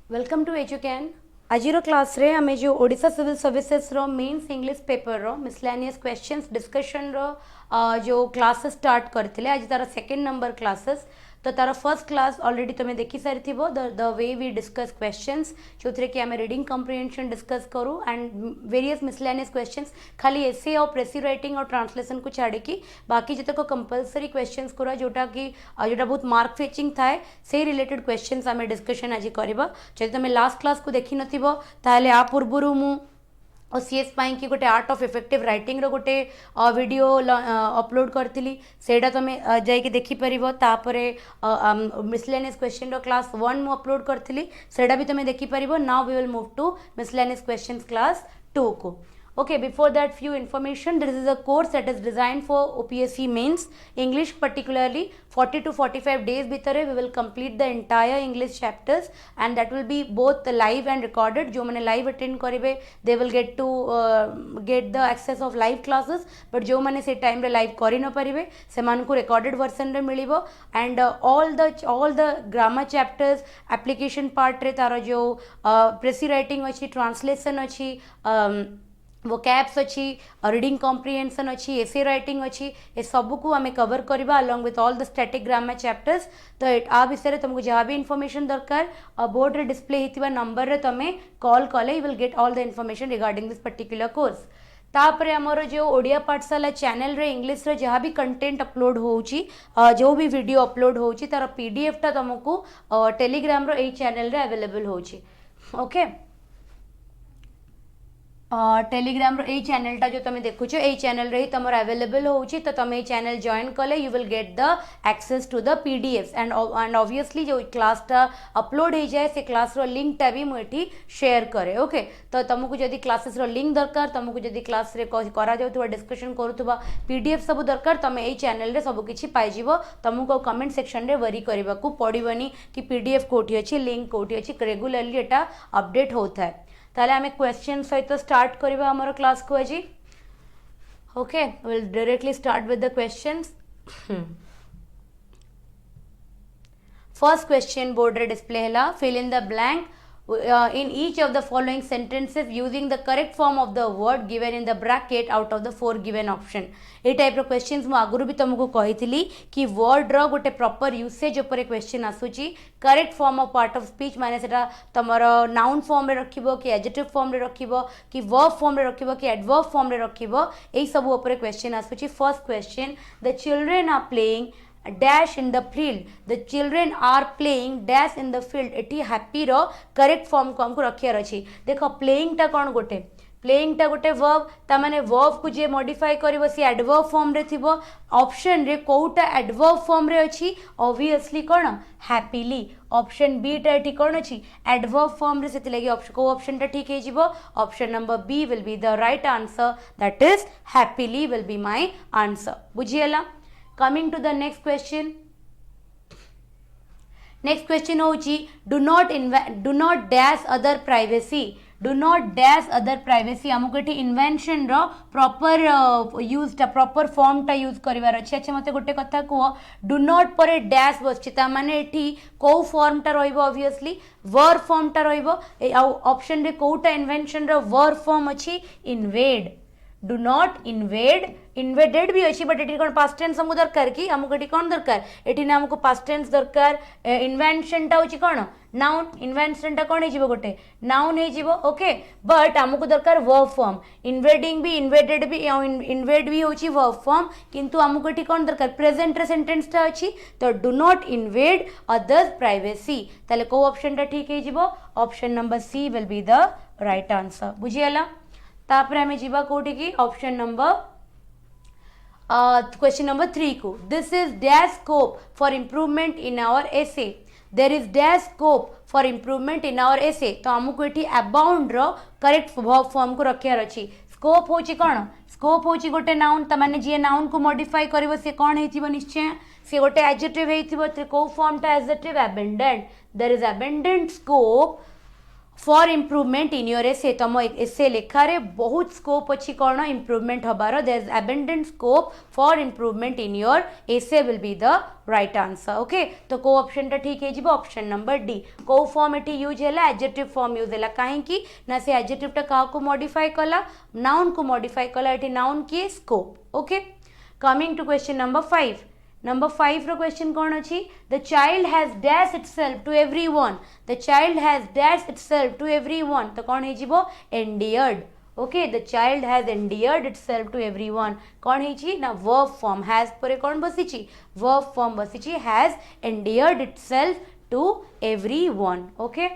Welcome to एजुकेन आज class रे आमे जो ओडिशा सिविल सर्विसेज रो मेंस इंग्लिश पेपर रो मिसलेनियस क्वेश्चंस डिस्कशन रो जो क्लासेस स्टार्ट करथिले आज तार सेकंड नंबर क्लासेस तो तार फर्स्ट क्लास ऑलरेडी तुम्हें देखी सारी थी the way we discuss questions जो थे कि आम रीडिंग कम्प्रिहेंशन डिस्कस करूँ एंड वेरियस मिसलेनियस क्वेश्चंस खाली एसे और प्रेसिव राइटिंग और ट्रांसलेशन को छाड़ी बाकी जितक कंपलसरी क्वेश्चंस करा जोटा कि जोटा बहुत मार्क फेचिंग थाए से रिलेटेड क्वेश्चंस आम डिस्कशन आज करवा जब तुम लास्ट क्लास को देखी नथिबो ताहले आ पूर्वरु मु सीएस पाई कि गोटे आर्ट ऑफ इफेक्टिव राइटिंग रो गोटे वीडियो अपलोड करथिली सेटा तुम जाइए देखिपर तापरे मिसलेनियस क्वेश्चन रो क्लास 1 मु अपलोड करथिली सेटा भी तुम देखिपर now we will move to miscellaneous questions class 2 को Okay, before that few information, this is a course that is designed for OPSC mains English, particularly 40 to 45 days bhitare we will complete the entire English chapters and that will be both live and recorded. जो मैंने live attend करेंगे they will get to get the access of live classes, but जो मैंने से time रे live करी न परिवे से मान को recorded version रे मिलिबो and all the grammar chapters application part रे तारो जो प्रेसी writing अच्छी translation अच्छी vocabs अच्छी रीडिंग कॉम्प्रिहेंशन अच्छी एसे राइटिंग अच्छी ये सब को आम कवर करवा along with all the static grammar chapters तो आ विषय तुमको जहाँ भी इनफॉरमेशन दरकार बोर्ड रे डिस्प्ले होता नंबर रे तुम कॉल कले you will get all the information regarding this particular course तापर आमर जो ओडिया पाठशाला चैनल रे इंग्लिश रे जहाँ भी कंटेंट अपलोड होउची जो भी वीडियो अपलोड होउची तार पीडीएफ टा तुमको टेलीग्राम रो एई चैनल रे अवेलेबल होउची ओके टेलीग्राम रो ए चैनल टा जो तुम देखुच ए चैनल रे तुम अवेलेबल होउची तो तुम ए चैनल जॉइन कले you will get the access to the PDFs and obviously जो क्लास टा अपलोड हो जाए से क्लास रो लिंक टा भी मुझे शेयर करे ओके तो तुमको जदि क्लासेस रो लिंक दरकार तुमको जदि क्लास रे करा जाउथबा डिस्कशन करूथबा पीडीएफ सब दरकार तुम ए चैनल रे सब किछि पाइ जिवो तुमको कमेंट सेक्शन रे वरी करबा को पड़िबनी कि पीडीएफ कोठी अछि लिंक कोठी अछि रेगुलरली एटा अपडेट होता है ताले आमे क्वेश्चन सहित स्टार्ट करबा हमर क्लास को आज okay will directly start with the questions first question board रे डिस्प्ले हैला fill in the blank in each of the following sentences using the correct form of the word given in the bracket out of the four given option ए type रो questions मु आगुरु भी तुमको कहितली कि वर्ड रो गोटे प्रॉपर यूसेज ऊपर क्वेश्चन आसुची correct form of part of speech माने सेटा तमरो नाउन फॉर्म रे रखिबो कि एडजेक्टिव फॉर्म रे रखिबो कि वर्ब फॉर्म रे रखिबो कि एडवर्ब फॉर्म रे रखिबो एई सब ऊपर क्वेश्चन आसुची first question the children are playing dash in the field the children are playing dash in the field एटी happy रो करेक्ट फॉर्म को हमको रखियार अछि देखो प्लेइंग टा कोन गोटे प्लेइंग टा गोटे वर्ब ता माने वर्ब को जे मॉडिफाई करबो सी एडवर्ब फॉर्म रे थिबो ऑप्शन रे कोउटा एडवर्ब फॉर्म रे अछि ऑब्वियसली कोन हैप्पीली ऑप्शन बी टा एठी कोन अछि एडवर्ब फॉर्म रे सेति लागि ऑप्शन को ऑप्शन टा ठीक हे जिवो option number B will be the right answer that is happily will be my answer बुझियला Coming to the next question. Next question होची do not dash other privacy. Do not dash other privacy हमको एठी invention रो proper use टा proper form टा use करिवार अछि अच्छा मते गोटे कथा को do not परे डैश बसछि ता माने एठी को फॉर्म टा रहइबो ऑब्वियसली वर्ब फॉर्म टा रहइबो ऑप्शन रे कोटा इन्वेंशन रो वर्ब फॉर्म अछि invade do not invade invaded भी अच्छी बट ये कौन पास्ट टेंस हमको दरकार कि हमको ये कौन दरकार ये ना हमको पास्ट टेंस दरकार इन्वेंशन टा होची कौन नाउन इन्वेंशन टा कौन है गोटे नाउन है ओके बट हमको दरकार वर्ब फॉर्म इन्वेडिंग भी इन्वेडेड भी इन्वेड भी होची वर्ब फॉर्म किंतु हमको ये कौन दरकार प्रेजेंट रे सेंटेंस टा अच्छी तो do not invade others privacy ताले को ऑप्शन टा ठीक है option number C will be the right answer बुझियला तापर हमें जीवा कोटी की ऑप्शन नंबर क्वेश्चन नंबर 3 को this is dash scope for improvement in our essay there is dash scope for improvement in our essay तो हमको एठी अबाउंड रो करेक्ट वर्ब फॉर्म को रखियार अछि स्कोप होची कोन स्कोप होची गोटे नाउन त माने जे नाउन को मॉडिफाई करबो से कोन हेतिबो निश्चय से गोटे एडजेक्टिव हेतिबो त को फॉर्म ता adjective abundant there is abundant scope for improvement in your essay तुम एसे लेखारे बहुत स्कोप अच्छी कौन इम्प्रूवमेंट हबार there is abundant scope for improvement in your essay will be the right answer okay तो को ऑप्शन टा ठीक है ऑप्शन नंबर डी को फॉर्म एटी यूज है एडजेक्टिव फॉर्म यूज है कहीं ना से एडजेक्टिव टा क्या मॉडिफाई कला नाउन को मॉडिफाई कला एटी नाउन किए scope okay coming to question number 5 number 5 रो क्वेश्चन कौन अच्छी the child has dash itself to everyone the child has dash itself to everyone तो कौन है जीवो endeared okay the child has endeared itself to everyone कौन है ना वर्ब फॉर्म हैज परे कौन बसीची वर्ब फॉर्म बसीची has endeared itself to everyone okay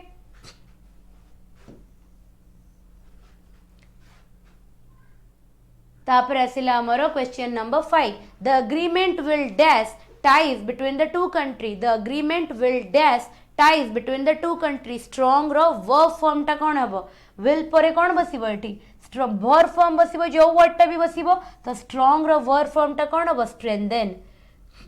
तापर आसिला आमर question number 5 the agreement will dash ties between the two country the agreement will dash ties between the two country strong रो verb form टा कौन हम will परे कौन बसिबो एठी वर्ब फॉर्म बसिबो जो वर्ड टा भी बसिबो तो स्ट्रॉन्ग रो वर्ब फॉर्म टा कौन हम स्ट्रेंथन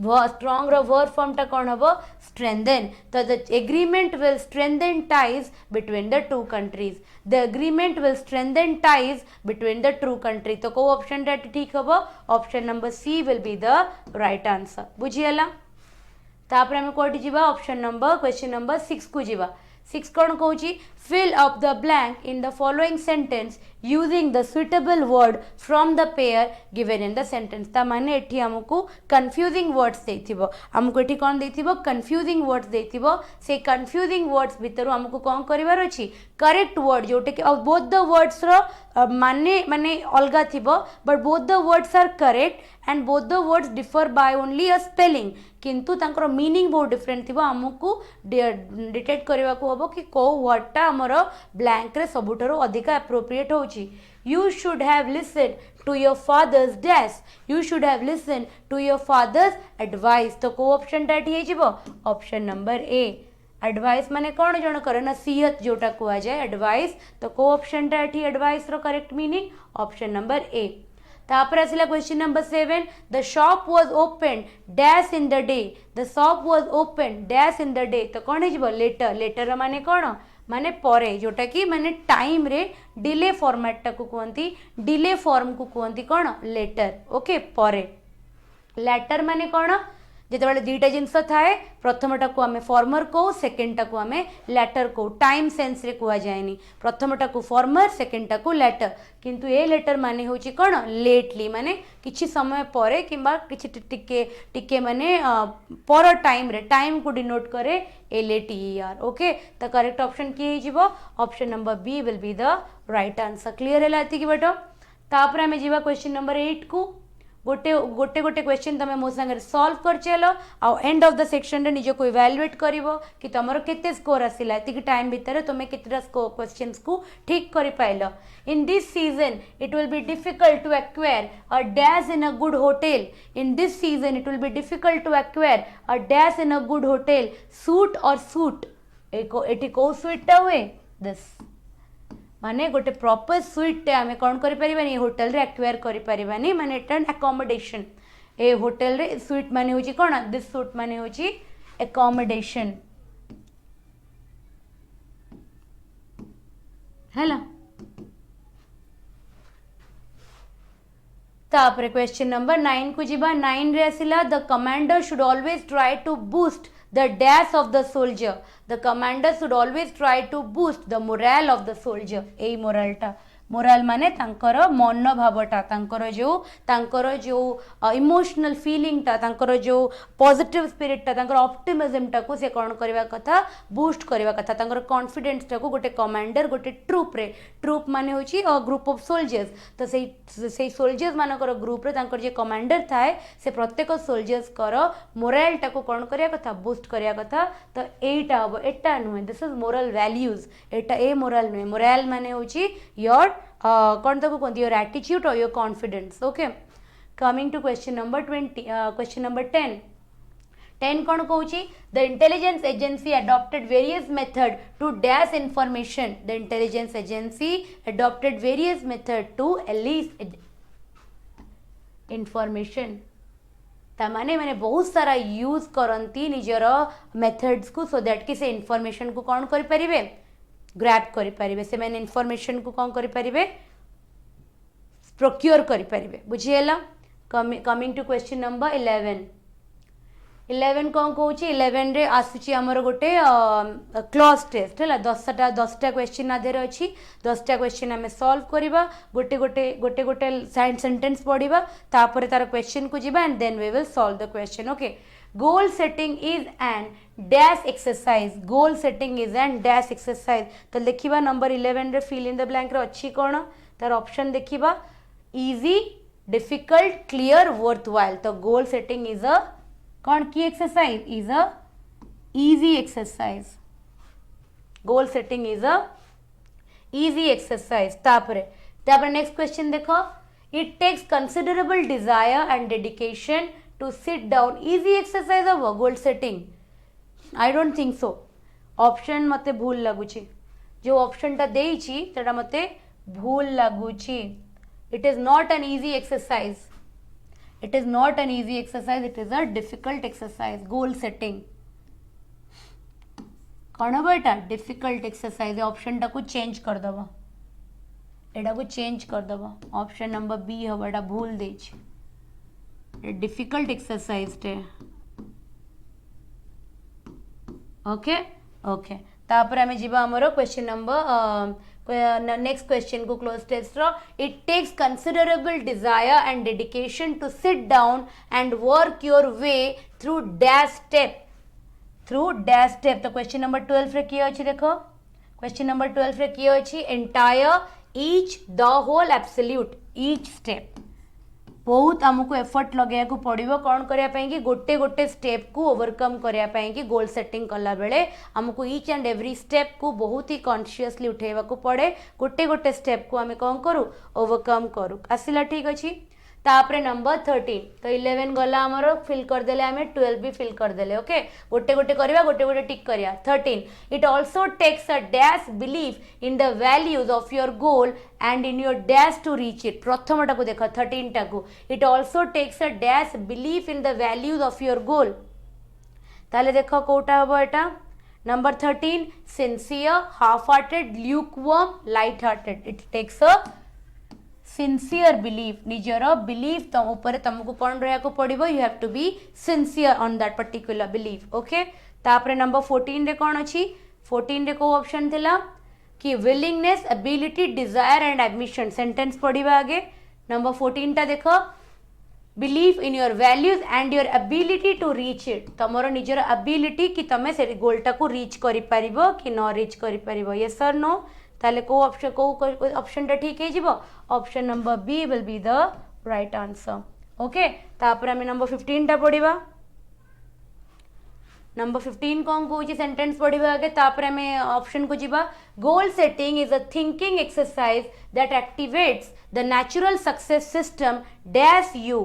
स्ट्रॉन्ग रो वर्ब फॉर्म टा कौन हम स्ट्रेंथन तो the agreement will strengthen ties between the two countries the agreement will strengthen ties between the two country तो को ऑप्शन टा ठीक हम option number C will be the right answer बुझीगला तापर आम कौटी जावा ऑप्शन नंबर क्वेश्चन नंबर 6 को जावा 6 कौन कौन fill up the blank in the following sentence using the suitable word from the pair given in the sentence ता माने एठी हमको confusing words देथिबो हमको एठी कोन देथिबो confusing words देथिबो से confusing words भितरु हमको कोन करिवार अछि correct word जोटे कि both the words रो माने अलगा थिबो but both the words are correct and both the words differ by only a spelling किंतु तांकर मीनिंग बहुत डिफरेंट थिबो हमको डिटेक्ट करबा को हबो कि को वर्ड टा हमर ब्लैंक रे सबुठारो अधिक एप्रोप्रिएट होची you should have listen to your father's dash you should have listen to your father's advice तो को ऑप्शन टा ठीक जिवो ऑप्शन नंबर ए एडवाइस माने कौन जन करे ना सीहत जोटा कुआ जाए एडवाइस तो को ऑप्शन टा ठीक एडवाइस रो correct meaning option number A तापर आसिला question number 7 the shop was open dash in the day the shop was open dash in the day तो कौन है लेटर लेटर माने कौन माने परे जोटा कि माने टाइम रे डिले फॉर्मेट टा को कहती डिले फॉर्म को कहती कौन लेटर ओके परे लेटर माने कौन जिते दुईटा जिनस थाए प्रथमटा को आम फॉर्मर को सेकेंडटा को आम लेटर को टाइम सेन्स रे कुआ जाएनी प्रथमटा को फॉर्मर सेकेंडटा को लेटर किंतु ए लेटर माने होची कौन लेटली माने किछि समय परे किंबा किछि टिके टिके माने पर टाइम रे टाइम को डिनोट करे LATER okay the correct option की जीवो option number B will be the right answer clear है लाती की बेटो तापर आमे जीवा क्वेश्चन नंबर 8 को गोटे गोटे गोटे क्वेश्चन तुम मो सागर सॉल्व कर चल आउ एंड ऑफ द सेक्शन रे निज को इवैल्यूएट करिवो कि तुमर केते स्कोर आसिला एति टाइम भितर तुम केतेटा क्वेश्चंस को ठीक करि पाइलो in this season it will be difficult to acquire a dash in a good hotel in this season it will be difficult to acquire a dash in a good hotel suite और suite एटी को sweet हुए this माने गोटे proper sweet आम कौन करें hotel रे एक्वायर करें माने एन अकोमोडेशन ए होटल रे स्वीट माने होची कौन दिस सूट माने होची अकोमोडेशन हैला तापर क्वेश्चन नंबर 9 को जीवा 9 रे आसिला the commander should always try to boost the dash of the soldier the commander should always try to boost the morale of the soldier ei moral ta morale माने तांकर मन भावटा तांकर जो इमोशनल फीलिंगटा तांकर जो पॉजिटिव स्पिरिटटा तांकर ऑप्टिमिज्म को से कौन करवा कथा बूस्ट करवा कथा तांकर कॉन्फिडेंस को गोटे कमांडर गोटे ट्रूप माने होची ग्रुप ऑफ सोल्जर्स तो से सोल्जर्स मानकर ग्रुप रे तांकर जे कमांडर थाए से प्रत्येक सोल्जर्स कर मोराल को कौन करवा कथा बूस्ट करवा कथा तो एटा हम एटा नुहे this is moral values Etah A moral नुहे मोरल माने होची योर कौन तक कहते योर एटीट्यूड और your confidence okay coming to question number 20 question number 10 कौन कहूँ the intelligence agency adopted various method to dash information the intelligence agency adopted various method to elicit information तामाने मैंने बहुत सारा यूज करती निजर मेथड्स को सो दैट कि से इनफॉर्मेशन को कौन कर पारिबे ग्रैब करें से मैंने इनफॉरमेशन को कौन करें प्रोक्योर करें बुझीगला कमिंग टू क्वेश्चन नंबर 11 कौन कौच 11 रे आसूची आमर गोटे क्लॉज टेस्ट है 10टा क्वेश्चन आधे अच्छी 10टा क्वेश्चन आम सॉल्व करवा गोटे गोटे गोटे गोटे सेंटेंस पढ़ा तापर तार क्वेश्चन को जीवा and then we will solve the question okay goal setting is and dash exercise goal setting is and dash exercise तो देखा नंबर 11 रे फिल इन द ब्लैंक रे अच्छी कौन तार ऑप्शन देखा इजी डिफिकल्ट क्लियर वर्थवाइल तो गोल सेटिंग इज अ कौन की exercise is a easy exercise goal setting is a easy exercise तापरे नेक्स्ट क्वेश्चन देखो it takes considerable desire and dedication to sit down easy exercise हम goal setting I don't think so option मते भूल लगुची जो option टा देइची तेटा मते भूल लगुची it is not an easy exercise it is not an easy exercise it is a difficult exercise goal setting कौन हम एटा डिफिकल्ट एक्सरसाइज ऑप्शन टा को चेंज कर दबा एटा को चेंज कर दबा ऑप्शन नंबर बी हम एटा भूल दे डिफिकल्ट एक्सरसाइज टे ओके ओके तापर हमें जीवा हमरो क्वेश्चन नंबर नेक्स्ट क्वेश्चन को क्लोज टेस्ट रो it takes considerable desire and dedication to sit down and work your way through dash step तो क्वेश्चन नंबर 12 रे किए अछि देखो क्वेश्चन नंबर 12 रे किए अछि entire each the whole absolute each step बहुत आमको एफर्ट लगे पड़ो कौन करने गोटे गोटे स्टेप को ओवरकम करने गोल सेटिंग कला बेले आमको ईच एंड एवरी स्टेप को बहुत ही कॉन्शियसली उठेवा को पड़े गोटे गोटे स्टेप को आम कौन करूँ ओवरकम करूँ आसला ठीक अच्छे तापरे नंबर 13 तो 11 गला आमर फिल करदेले आम 12 भी फिल करदेले ओके गोटे गोटे करवा गोटे गोटे टिक करिया 13 it also takes a dash believe in the values of your goal and in your dash to reach it प्रथम टा को देख 13 टा को it also takes a dash believe in the values of your goal ताले देख कोटा हम एटा number 13 sincere half hearted lukewarm light hearted it takes a sincere believe निजर बिलीव तुम ऊपर तुमको कौन रहा पड़ो you have to be sincere on that particular believe okay तापरे नंबर 14 रे कौन अच्छी 14 रे को ऑप्शन थिला कि willingness ability desire and admission sentence पढ़िबा आगे नंबर 14 टा देखो believe in your values and your ability to reach it तुमर निजर एबिलिटी कि तुम से गोलटा को रीच करि परिबो कि न रीच करि परिबो यस और नो ताले को ऑप्शन टा ठीक है option number B will be the right answer okay तापर हमें नंबर 15 टा पढ़िबा नंबर 15 कौन कौन सेंटेंस पढ़िबा आगे तापर हमें ऑप्शन को जीवा गोल setting is a thinking exercise that activates the natural success system dash you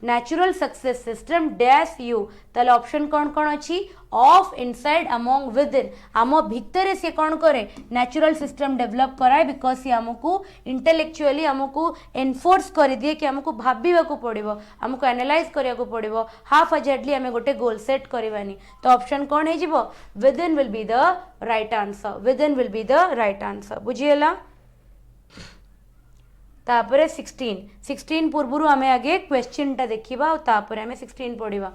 natural success system dash you ताले ऑप्शन कौन कौन अच्छी of inside among with in आम भितर से कौन करे नेचुरल सिस्टम डेवलप कराए बिकॉज सी आमको इंटेलेक्चुअली आमको एनफोर्स कर दिए कि आमको भाबा को पड़ो आमको एनालाइज करिया को पड़ो हाफ हजार्डली आम गोटे गोल सेट करवानी तो ऑप्शन कौन हो within will be the right answer within will be the right answer बुझीगला तापर 16 पूर्व आम आगे क्वेश्चन टा देखा तापर आम 16 पढ़ा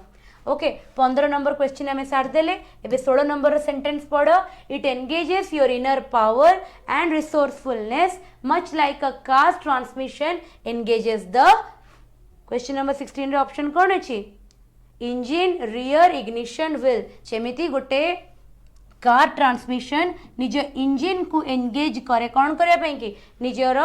ओके 15 नंबर क्वेश्चन आम सारदेले एबे 16 नंबर सेंटेंस पढ़ it engages your inner power and resourcefulness much like a car transmission engages the question number 16 रे ऑप्शन कौन अच्छी इंजिन रियर इग्निशन व्हील सेमिति गोटे कार ट्रांसमिशन निज इंजिन को एंगेज करे कौन करने कि निजर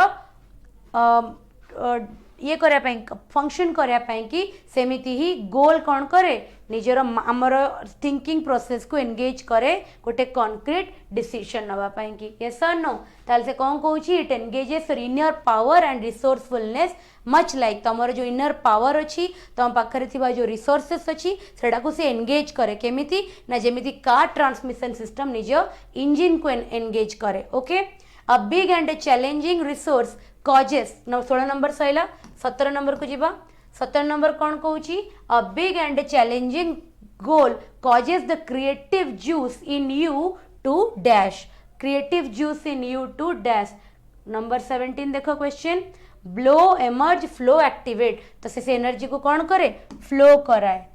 ये करने फंक्शन करने कि सेमिति ही गोल कौन करे निजर आमर थिंकिंग प्रोसेस को एंगेज करे गोटे कॉन्क्रीट डिसीजन नापी कि यस और नो ताल से कौन कहूँ it engages your inner power and resourcefulness much like तुमर जो इनर पावर अच्छी तुम पाखे थी जो रिसोर्सेस अच्छी सेटा को से एंगेज करे केमिति ना जेमिति कार ट्रांसमिशन सिस्टम निज इंजिन को एंगेज करे okay a big and challenging resource causes 16 number सैला 17 नंबर को जीवा 17 नंबर कौन कहूँ a big and challenging goal causes the creative juice in you to dash creative juice in you to dash. Number 17 देखो question, blow emerge flow activate, तो से energy को कौन करे, फ्लो कराए।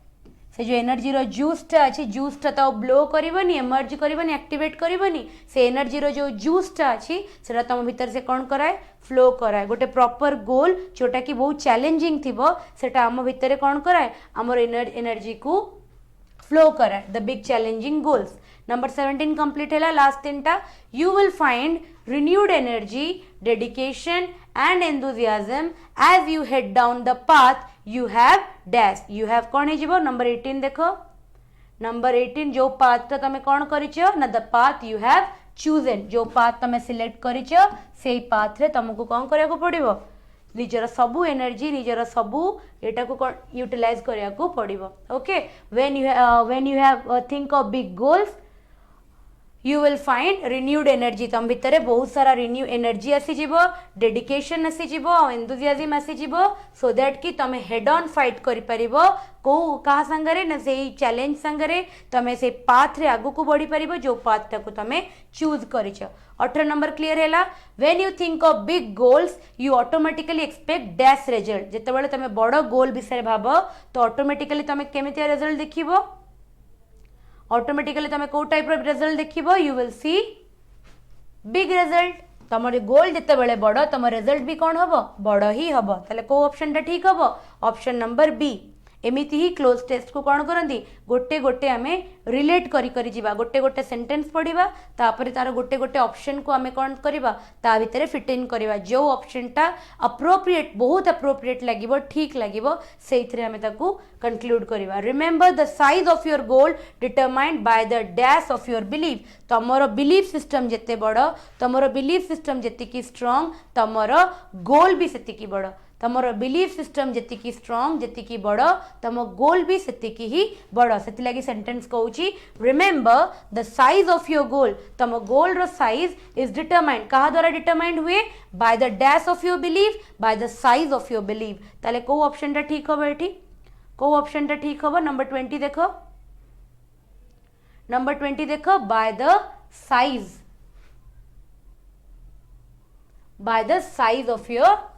से जो एनर्जी रो जूसटा अच्छी जूसटा तो ब्लो करबनी, एमर्ज करबनी, एक्टिवेट करबनी, से एनर्जी रो जो जूसटा अच्छी से तुम भीतर से कौन कराए, फ्लो कराए। गोटे प्रॉपर गोल जोटा कि बहुत चैलेंजिंग थिबो सेटा आम भीतर कौन कराए, आमर एनर्जी को फ्लो कराए, the big challenging goals. Number 17 complete है। लास्ट तीनटा, you will find renewed energy, dedication and enthusiasm as you head down the path you have dash। you have कौन है जीवो, नंबर 18 देखो, नंबर 18 जो पाथ तो तमे कौन करिछो ना, the path you have chosen, जो पाथ तमे सिलेक्ट करिछो सेही पाथ रे तुमको कौन करिया को पड़िबो, निजर सबू एनर्जी निजर सबू एटा को यूटिलाइज करिया को पड़िबो। Okay, when you have think of big goals you will find renewed energy, तुम भितर बहुत सारा रिन्यू एनर्जी आसीजिबो, डेडिकेशन आसीजिबो, एंथुसियाज्म आसीजिबो, सो दैट कि तुम हेड ऑन फाइट करि परिबो को कहा संगरे ना से चैलेंज संगरे तुम से पाथ रे आगु को बढ़ी परिबो जो पाथ टाको तुम चूज करिछो। 18 नंबर क्लियर हैला। When you think of big goals you automatically expect dash result, जेतेबेले तुम बड़ गोल विषय भाबो तो ऑटोमेटिकली तुम केमितिया रिजल्ट देखिबो, ऑटोमेटिकली तुम कौ टाइप रिजल्ट देखिबो, you will see big result. तुम गोल जिते बड़े बड़ तुम रिजल्ट भी कौन हम बड़ ही हम, ताले को ऑप्शन टा ठीक हम, ऑप्शन नंबर बी। एमिति ही क्लोज टेस्ट को कौन करती, गोटे गोटे आम रिलेट करी जीवा, गोटे गोटे सेंटेंस पढ़ा, तापर तार गोटे गोटे ऑप्शन को आम कौन करवा ता भितर फिट इन करवा, जो ऑप्शन टा अप्रोप्रिएट बहुत अप्रोप्रिएट लगे ठीक लगे से आम ताकू कंक्लूड करवा। Remember the size of your goal determined by the dash of your belief, तुमर बिलीफ सिस्टम जिते बड़, तुमर बिलीफ सिस्टम जी स्ट्रॉन्ग तुमर गोल भी सेतिकी बड़, तुमर बिलीफ सिस्टम जी स्ट्रॉन्ग जी बड़ तुम गोल भी सेतिकी ही बड़, से लगी सेंटेंस कहूची remember the size of your goal, तुम गोल रो साइज इज डिटरमाइंड कहा द्वारा डिटरमाइंड हुए, by the dash of your belief, by the size of your belief. ताले को ऑप्शन टा ठीक हम, एठी को ऑप्शन टा ठीक हम, नंबर 20 देखो, नंबर 20 देखो, bye the size, bye the size of your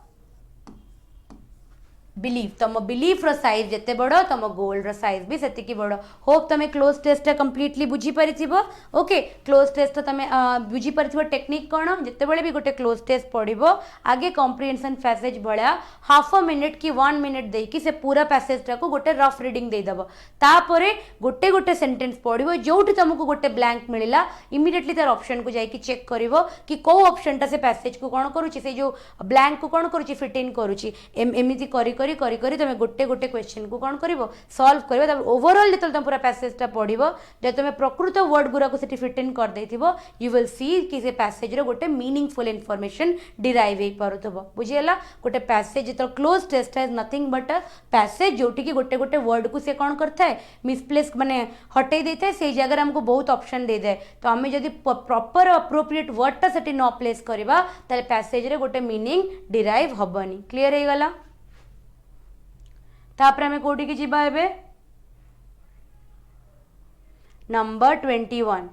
belief, तुम बिलीफ रो साइज जिते बड़ तुम गोल रो साइज भी सेतिकी बड़। होप तुम क्लोज टेस्ट कंप्लीटली बुझी परिथिबो। ओके, क्लोज टेस्ट तुम बुझी परिथिबो टेक्निक कौन, जिते बड़े भी गोटे क्लोज टेस्ट पढ़िबो आगे कॉम्प्रिहेंशन पैसेज भलिया हाफ अ मिनिट कि 1 मिनिट देकी से पूरा पैसेज टा को गोटे रफ रीडिंग दे दबो, तापरे गोटे गोटे सेंटेंस पढ़िबो, जोठी तुमको गोटे ब्लैंक मिलिला इमीडिएटली तार ऑप्शन को जाई कि चेक करिवो कि को ऑप्शन टा से पैसेज को कौन करूची, से जो ब्लैंक को कौन करूची फिट इन करूची, एमिति करी करी करी करी तुम गोटे गोटे क्वेश्चन को कौन करिवो सॉल्व करिवो। तब ओवरऑल जतल तुम पूरा पैसेज टा पढ़िवो, जब तुम प्रकृत वर्ड गुरा को सेठी फिट इन कर देथिवो, यू विल सी कि से पैसेज रो गोटे मीनिंगफुल इन्फॉर्मेशन डिराइव हे पारुथबो। बुझियला, गोटे पैसेज जतल cloze test is nothing but a passage जोटी कि गोटे गोटे वर्ड को से कौन करता है मिसप्लेस माने हटै देता है, से जगह हमको बहुत ऑप्शन दे दे, तो आम जदि प्रॉपर अप्रोप्रिएट वर्ड टा सेठी न प्लेस करबा ताले पैसेज रे गोटे मीनिंग डिराइव हबनी। क्लियर हे गला। तापर आमे कोठी की जिबा एबे नंबर 21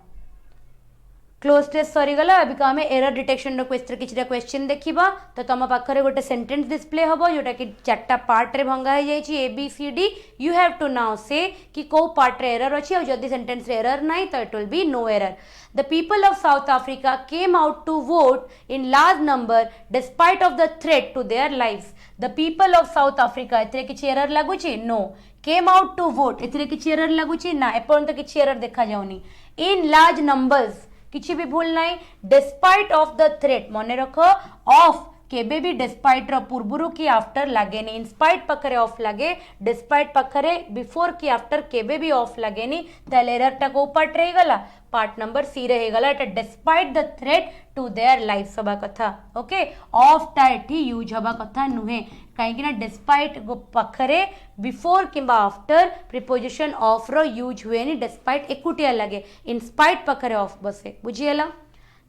क्लोज टेस्ट सरीगला। अभी आम एरर डिटेक्शन किसी क्वेश्चन देखा, तो तुम पाखे गोटे सेंटेंस डिस्प्ले हम जोटा कि 4टा पार्ट रे भंगा हो जाए ABCD, you have to now say कि को पार्ट रे एरर अच्छी और जदि सेंटेंस रे एरर नहीं तो it will be no error. The people of South Africa came out to vote in large number despite of the threat to their lives. The people of South Africa एथिरे किछि error लागुछि नो, came out to vote एथिरे किछि error लागुछि ना, एपर्यंत किछि error देखा जाउनी। in large numbers किछि भी भूल नाही, despite of the threat मने रखो ऑफ केबे भी डिस्पाइट रो पूर्वरु की आफ्टर लागेनी, इनस्पाइट पखरे ऑफ लगे, डिस्पाइट पखरे बिफोर की आफ्टर केबे भी ऑफ लागेनी, ताले एरर टा को पार्ट रही गला, पार्ट नंबर सी रही गला, एटा despite the threat to their life सभा कथा। ओके, ऑफ टा एठी यूज हबा कथा नुहे, कहीं ना डिस्पाइट पखरे बिफोर किंबा आफ्टर प्रिपोजिशन ऑफ रो यूज हुए नी, डिस्पाइट एकुटिया लगे, इनस्पाइट पखरे ऑफ बसे। बुझियला।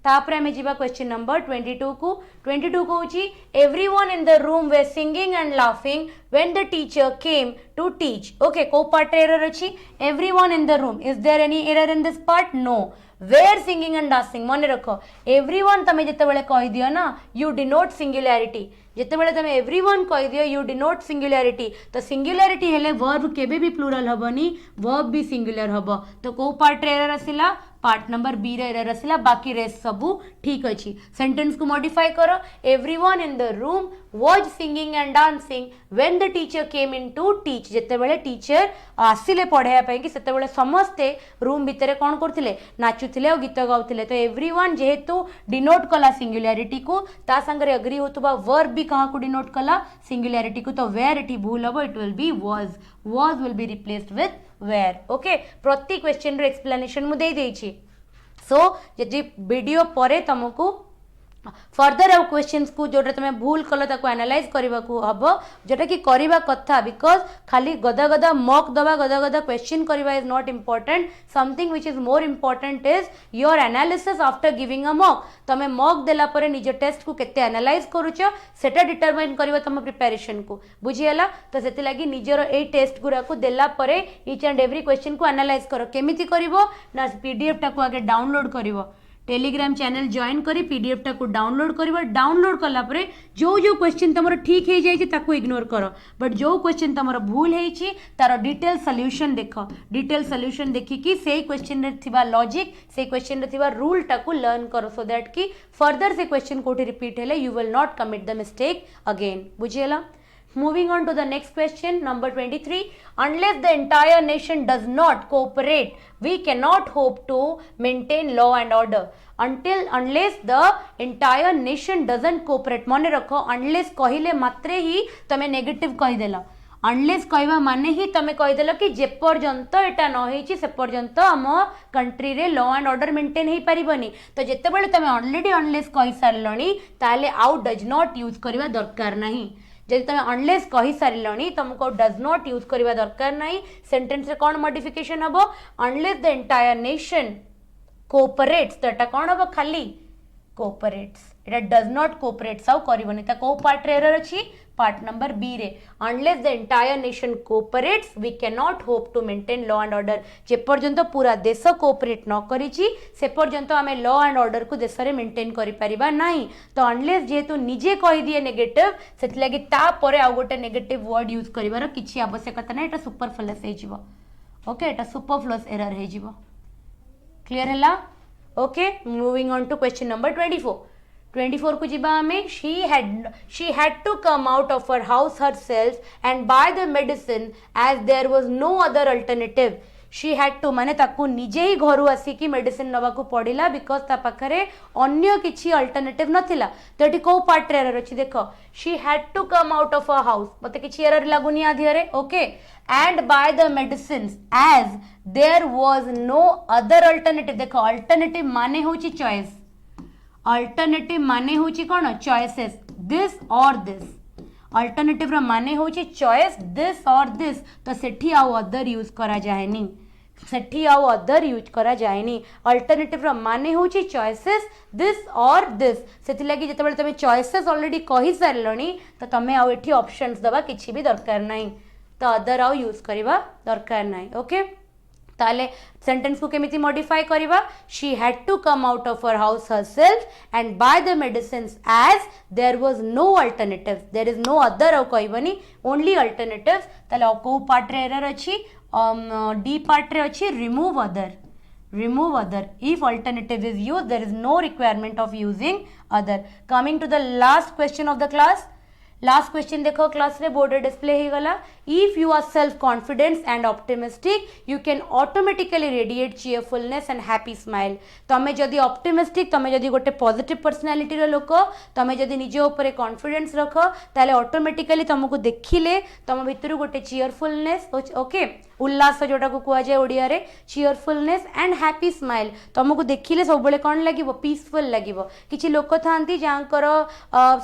तापर आमे जीवा क्वेश्चन नंबर 22 को। 22 को होची everyone in the room way singing and laughing when the teacher came to teach. Okay, को part error अच्छी. Everyone in the room. Is there any error in this part? No. Where singing and dancing? मन रखो. Everyone तमें जितने बड़े कह दिया ना, you denote singularity. जिते बेले तमे एवरीवन कहि दियो यू डिनोट सिंगुलैरिटी तो सिंगुलैरिटी हेले वर्ब केबे भी प्लूरल हबनी वर्ब भी सिंगुलर हबो तो को पार्ट रे एरर आसिला पार्ट नंबर बी रे एरर आसिला बाकी रेस्ट सबू ठीक अछि सेंटेंस को मॉडिफाई करो everyone in the room was singing and dancing when the teacher came in to teach जिते बेले टीचर आसिले पढ़ाया पे कि सेते बेले समस्ते रूम भितरे कोन करथिले नाचुथिले और गीत गाउथिले तो एवरीवन जेहेतु डिनोट कला सिंगुलैरिटी को ता संगे एग्री होतबा वर्ब भी कहाँ को डिनोट कला सिंगुलैरिटी को तो वेयर एटी भूल हम it will B was will be replaced with where okay प्रति क्वेश्चन रे एक्सप्लेनेशन मु दे देछि सो जदि वीडियो परे तुमको फर्दर आउ क्वेश्चंस को जोटा तुम भूल कल ताको एनालाइज करबा को हबो जोटा कि करबा कथा बिकॉज खाली गदा गदा मॉक दबा गदा गदा क्वेश्चन करबा is not important something which is more important is your analysis after giving a mock तमे मॉक देला परे निज टेस्ट को केते एनालाइज करूचो सेटा डिटरमाइन करबा तम प्रिपरेशन को बुझियला तो सेति लागि निजर ए टेस्ट गुरा को देला परे ईच एंड एवरी क्वेश्चन को एनालाइज करो केमिति करबो ना पीडीएफ टा को आगे डाउनलोड करबो टेलीग्राम चैनल जॉइन करी पीडीएफ टा को डाउनलोड करिबा डाउनलोड कला परे जो जो क्वेश्चन तमरो ठीक हे जाई ताको इग्नोर करो बट जो क्वेश्चन तमरो भूल हे छि तार डिटेल सॉल्यूशन देखो डिटेल सॉल्यूशन देखि कि सेही क्वेश्चन रे थिबा लॉजिक सेही क्वेश्चन रे थिबा रूल टा को लर्न करो सो दैट कि फर्दर से क्वेश्चन कोठी रिपीट हेले you will not commit the mistake again बुझियला Moving on to the next question, number 23. Unless the entire nation does not cooperate, we cannot hope to maintain law and order. Unless the entire nation doesn't cooperate. मन रखो unless कहिले मात्रे ही तमे negative कहि देला unless कहवा माने ही तमे कहीदेल कि जेपर्यंत एटा न होइछि से पर्यंत आम कंट्री रे लॉ एंड ऑर्डर मेंटेन हो पारिबनी तो जेतेबेले तमे ऑलरेडी अनलेस कहि सारलणी ताले आउ डज नॉट यूज करबा दरकार नाही जदि तुम अनलेस कहि सारिलणी तुमको डज नॉट यूज करबा दरकार नाही सेंटेंस रे कोन मॉडिफिकेशन हबो अनलेस द एंटायर नेशन कोऑपरेट्स तो एटा कोन हबो खाली कोऑपरेट्स एटा डज नॉट कोऑपरेट्स आउ करबनी ता को पार्ट रे एरर अछि पार्ट नंबर बी रे unless the entire nation cooperates we can not hope to maintain law and order जे पर्यंत पूरा देश कोऑपरेट न करिछि से पर्यंत आमे लॉ एंड ऑर्डर को देश रे मेंटेन करि परिबा नाही तो अनलेस जेहेतु निजे कहि दिए नेगेटिव सेति लागि ता परे आ गोटे नेगेटिव वर्ड यूज करिवार किछि आवश्यकता नै एटा सुपरफ्लुअस हे जिवो ओके एटा सुपरफ्लुअस एरर हे जिवो क्लियर हला okay moving on to question number 24 को जीवा हमें she had to come out of her house herself and buy the medicine as there was no other alternative she had to माने ताकू निजे ही घरु आसी कि मेडिसिन नवा को पड़िला बिकॉज ता पाखरे अन्य किछि अल्टरनेटिव नथिला तो एटी को पार्ट रे एरर अछि देखो she had to come out of her house मते किछि एरर लागुनी आधियारे okay and buy the medicines as there was no other alternative देखो अल्टरनेटिव माने होछि चॉइस अल्टरनेटिव माने होची कोन चॉइसेस दिस और दिस अल्टरनेटिव रा माने होची चॉइस दिस और दिस तो सेठी आउ अदर यूज करा जायनी सेठी आउ अदर यूज करा जायनी अल्टरनेटिव रा माने होची चॉइसेस दिस और दिस सेति लागि जते बेले तमे चॉइसेस ऑलरेडी कहि सारलणी तो तमे आउ एठी ऑप्शंस दबा किछि भी दरकार नाही तो अदर आउ यूज करबा दरकार नाही ओके ताले सेंटेंस को केमिति modify करिवा she had to come out of her house herself and buy the medicines as there was no alternative there is no other au कहबनी only alternatives ताले को पार्ट रे एरर अछि डी पार्ट रे अछि remove other if alternative is used there is no requirement of using other coming to the last question of the class last question देखो class रे board display ही गला if you are self confidence and optimistic you can automatically radiate cheerfulness and happy smile तमे जदी optimistic तमे जदी गोटे positive personality रो लोक तमे जदी निजे ऊपर कॉन्फिडेंस रखो ताले ऑटोमेटिकली तुमको देखिले तम भितर गोटे चीयरफुलनेस ओके उल्लास जोटा को कुआ जाए ओडिया रे चीयरफुलनेस एंड हैप्पी स्माइल तुमको देखिले सब बेले कोन लागिवो पीसफुल लागिवो किछि लोक थांती जानकर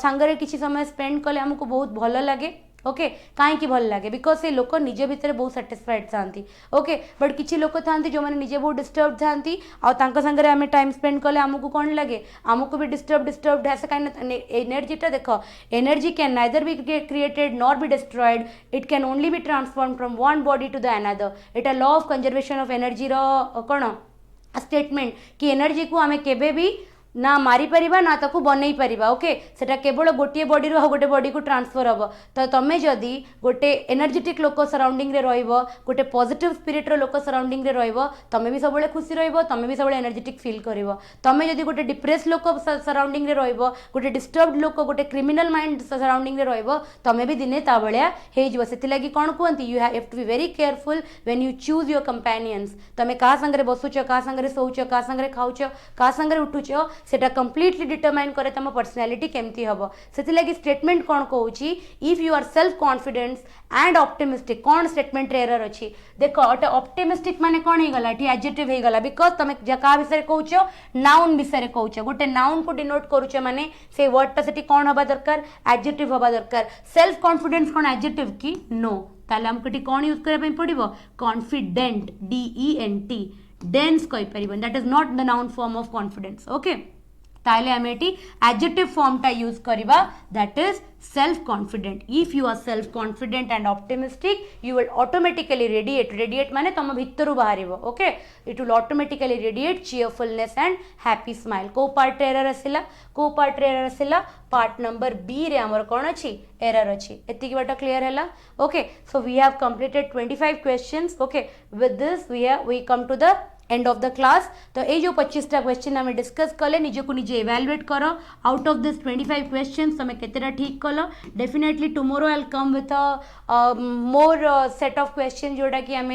सांगरे किछि समय स्पेंड कले हमको बहुत भलो लागे ओके कहीं भल लगे बिकज से लोक निज भितर बहुत साटिस्फाइड था ओके बट किसी लोक था जो मैंने निजे बहुत डिस्टर्ब था सागर आम टाइम स्पेंड कले आमको कौन लगे आमको भी डिस्टर्ब है कहीं एनर्जीटा देख energy can neither be created nor be destroyed it can only be transform from one body to the another इटा law of conservation of energy कौन स्टेटमेंट कि एनर्जी को आम केबे भी ना मारी परिबा ना ताकू बनई परिबा ओके सेटा केवल गोटे बॉडी रो गोटे बॉडी को ट्रांसफर हम तो तुम जदि गोटे एनर्जेटिक लोक सराउंडिंग रे रहिबो गोटे पॉजिटिव स्पिरिट रो लोक सराउंडिंग रे रहिबो तमे भी सबले खुशी रहिबो तमे भी सबले एनर्जेटिक फील करिवो तमे जदि गोटे डिप्रेस लोक सराउंडिंग रे रहिबो गोटे डिस्टर्ब्ड लोक गोटे क्रिमिनल माइंड सराउंडिंग रे रहिबो तमे भी दिने ता भलिया हे जिवो सेति लागि कोन कहंती you have to be very careful when you choose your companions तमे का संगरे बसुचो का संगरे सोउचो का संगरे खाउचो का संगरे उठुचो सेटा कंप्लीटली डिटरमाइन करे तम पर्सनालिटी केमती हबो सेति लागि स्टेटमेंट कोन कहउची if you are self confidence and optimistic कोन स्टेटमेंट रे एरर अछि देखो ओटे ऑप्टिमिस्टिक माने कोन हे गला ठी एडजेक्टिव हे गला बिकॉज़ तमे का विषय कहउचो नाउन विषय कहउचो गोटे नाउन को डिनोट करूचो माने से वर्ड टा सेठी कोन हबा दरकार एडजेक्टिव हबा दरकार सेल्फ कॉन्फिडेंस कोन एडजेक्टिव की नो ताले हमको टी कोन यूज करे पई पड़िबो कॉन्फिडेंट DENT डेंस कहि परिबो that is not the noun form of confidence okay ताले हमें एडजेक्टिव फॉर्म टा यूज करिबा that is self confident if you are self confident and optimistic you will automatically radiate माने तम भितरु बाहरिबो okay it will automatically radiate cheerfulness and happy smile को part error आसिला पार्ट नंबर बी रे हमर कोन अछि एरर अछि एतिकी बाटा क्लियर हैला okay so we have completed 25 questions okay with this we come to the end of the class तो ये जो 25टा क्वेश्चन आम डिस्कस कले निजे को निजे इवैल्यूएट कर आउट ऑफ दिस 25 क्वेश्चन तुम केतेटा ठीक कल definitely tomorrow I will come with more set of question जोटा कि आम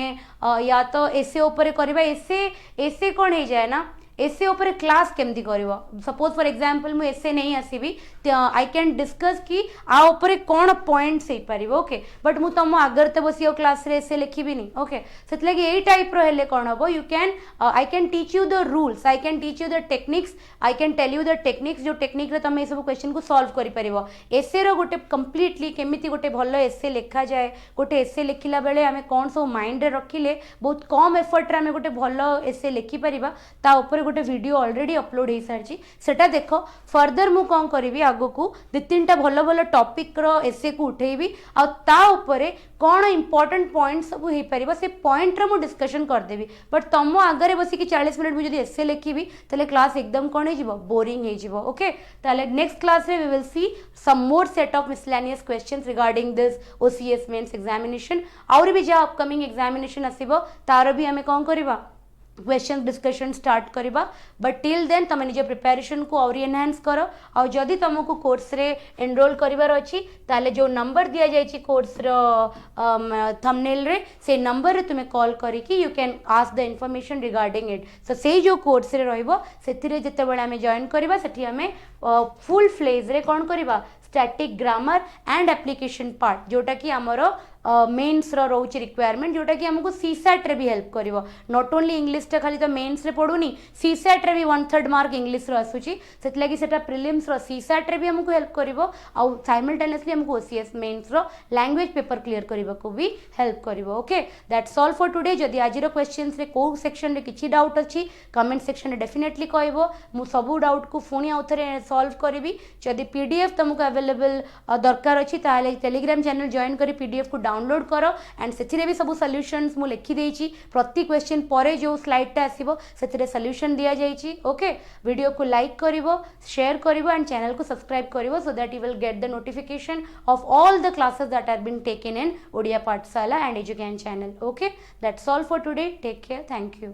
या तो एसे ऊपर करबा एसे कौन हो जाए ना एसे ऊपर क्लास केमती करिवो सपोज फॉर एग्जांपल मु एसे नहीं आसीबी आई कैन डिस्कस कि आ ऊपर कौन पॉइंट्स हे परिवो ओके बट मु तम आगर ते बसियो क्लास रे एसे लिखिबी नहीं ओके सेत लगे एई टाइप रो हेले कोन हबो you can I can teach you the rules I can teach you the techniques I can tell you the techniques जो टेक्निक रे तमे ए सब क्वेश्चन को सॉल्व करि परिवो एसे रो गोटे कंप्लीटली केमिति गोटे भलो एसे लिखा जाए गोटे एसे लिखिला बेले आमे कोन सब माइंड रे रखिले बहुत कम एफर्ट रे आमे गोटे भलो एसे लिखि परिबा ता ऊपर गोटे वीडियो ऑलरेडी अपलोड हो सारी सेटा देखो फर्दर मु कौन करी आगो को दु तीन टा भल भल टॉपिक रो एसे को उठेबी आ ता ऊपरे कौन इंपोर्टेंट पॉइंट सब हो पारिबा से पॉइंट रो मु डिस्कशन कर देबी बट तम आगरे बसी कि 40 मिनिट मु जदी एसे लिखिबी तले क्लास एकदम कौन हे जिवो बोरिंग हे जिवो ओके तले नेक्स्ट क्लास रे we will see some more set of miscellaneous questions regarding this OCS mains examination और भी जा अपकमिंग एग्जामिनेशन आसीबो तार भी हमें कौन करबा क्वेश्चन डिस्कशन स्टार्ट करबा बट टिल देन तुम निज प्रिपरेशन को और एनहांस कर और जदि तुमको कोर्स रे एनरोल करिवार अछि ताले जो नंबर दिया जायछि कोर्स रो थंबनेल रे से नंबर रे तुमे कॉल करी कि you can ask the information regarding it so से जो कोर्स रे रहइबो सेति रे जते बेला हमें जॉइन करबा सेठी हमें फुल फ्लेज रे कोन करबा static grammar and application part जोटा कि हमरो मेन्स रोचे रिक्वायरमेंट जोटा कि हमको सीसैट रे भी हेल्प करिवो नॉट ओनली इंग्लिश टा खाली तो मेन्स रे पढुनी सीसैट रे भी 1/3 मार्क इंग्लिश रो आसुची सेत लागि सेटा प्रीलिम्स रो सीसैट रे भी हमको हेल्प करिवो आ साइमल्टेनियसली हमको OCS मेन्स रो लैंग्वेज पेपर क्लियर करिवो को भी हेल्प करिवो okay that's all for today जदी आज रो क्वेश्चंस रे को सेक्शन रे किछि डाउट अछि कमेंट सेक्शन रे डेफिनेटली कहइबो मु सब डाउट को फोनी आउथरे सॉल्व करबी जदी PDF तुमको अवेलेबल दरकार अछि ताले टेलीग्राम चैनल जॉइन करी PDF को डाउनलोड करो एंड से भी सब सॉल्यूशंस मु लिखि देछि प्रति क्वेश्चन परे जो स्लाइड टा आसीबो सेथिरे सॉल्यूशन दिया जाइछि ओके वीडियो को लाइक करिवो शेयर करिवो एंड चैनल को सब्सक्राइब करिवो so that you will get the notification of all the classes that are been taken in Odia Pathshala and education channel okay that's all for today take care thank you